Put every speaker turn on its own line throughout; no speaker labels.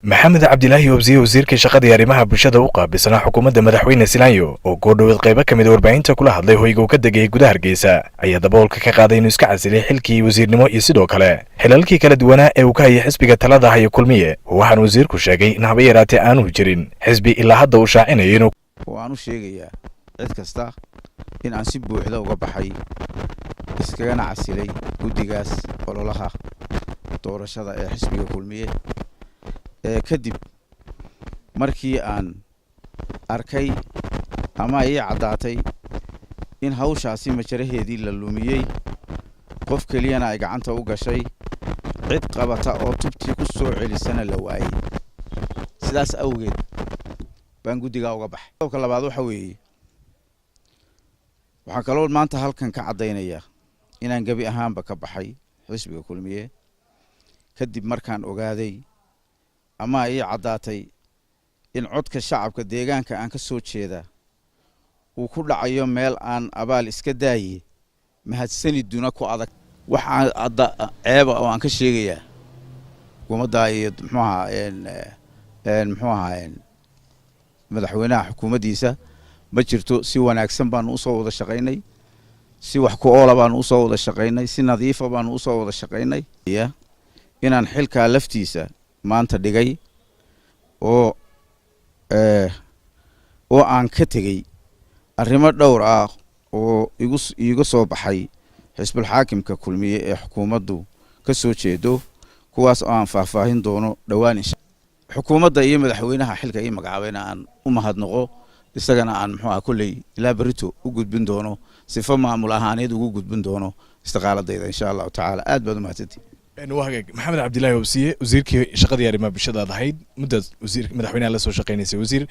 maxamed cabdilaahi wabsiye wasiirka shaqada iyo arrimaha bulshada u qaabilsanaa xukuumadda madaxweyne Silaayo oo goordhoweed qaybo ka mid ah warbaahinta kula hadlay hoyga uu ka degay gudaha Hargeysa ayaa daboolka ka qaaday inuu iska casilay xilkii wasiirnimo iyo sidoo kale xilalkii kala duwanaa ee uu ka hayay xisbiga talada haya kulmiye waxaana wasiirku sheegay in haba yaraatee aanu jirin xisbi ilaa hadda uu shaacinayo inuu
waanu sheegayaa cid kasta in aan si buuxda uga baxay iskagana casilay guddigaas ololaha doorashada ee xisbiga kulmiye kadib markii aan arkay ama ay caddaatay in hawshaasi majaraheedii la lumiyay qof keliyana ay gacanta u gashay cid qabata oo tubtii ku soo celisana la waayay sidaas awgeed baan guddiga uga baxay qodobka labaad waxa weeye waxaan kaloo maanta halkan ka caddaynaya inaan gabi ahaanba ka baxay xisbiga kulmiye kadib markaan ogaaday ama ay caddaatay in codka shacabka deegaanka aan ka soo jeeda uu ku dhacayo meel aan abaal iska daayay mahadsaniduna ku adag waxaan ceeba oo aan ka sheegayaa xukuumadda iyo muxuu ahaa madaxweynaha xukuumaddiisa ma jirto si wanaagsan baanu usoo wada shaqaynay si wax ku oola baanu usoo wada shaqaynay si nadiifa baanu usoo wada shaqaynay inaan xilkaa laftiisa maanta dhigay oo aan ka tegey arrimo dhowr ah oo iiga soo baxay xisbul xaakimka kulmiye ee xukuumaddu ka soo jeedo kuwaas oo aan faahfaahin doono dhowaan insha xukuumadda iyo madaxweynaha xilka ii magacaabayna aan u mahadnaqo isagana aan muxuu ah kulley ilaa berito u gudbin doono sifo maamul ahaaneed ugu gudbin doono istiqaaladayda insha allahu tacaala aad baad u mahadsantihin
وهاجك محمد عبد الله وبسيه وزير شقدي يا ريما بشدة هيد مدة وزير مدحونا على سوشيال قينيسي وزير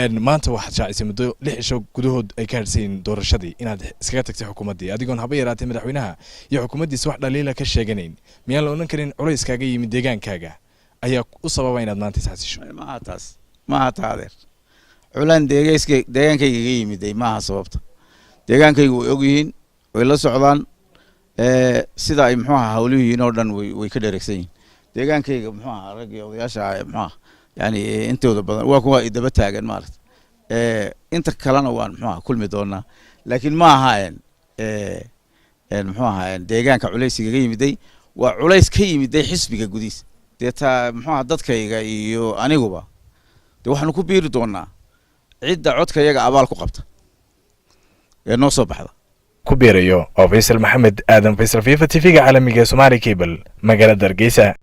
ما أنت واحد شاعر مدة ليش شو جدود أي كارسين دور الشدي إن هذا سكاتك في حكومة دي أديكون هبي راتي مدحونها يا حكومة دي سواء دليلة كشجنين ميان لو نكرين عريس كاجي من ديجان كاجا أي أصابة وين أدنان تسعسيش
ما هتعذر علان ديجان كاجي من دي ما هصابته ديجان كاجي يوجين ولا سعودان sida ay muxuu ahaa hawlihiin oo dhan way ka dheregsan yihiin deegaankayga muxuu ahaa rag iyo odayaasha muxuu ahaa yani intooda badan waa kuwa idaba taagan maaragta inta kalena waan muxuu ahaa kulmi doonaa laakiin ma ahaayeen muxuu ahaa deegaanka culaysiga ka yimiday waa culays ka yimiday xisbiga gudihiisa dee taa muxuu ahaa dadkayga iyo aniguba dee waxaanu ku biiri doonaa cidda codkayaga abaal ku qabta ee noo soo baxda
كبيريو أو فيصل محمد آدم فيصل فيفا تيفيق عالمي سومالي كيبل مقالة درقيسة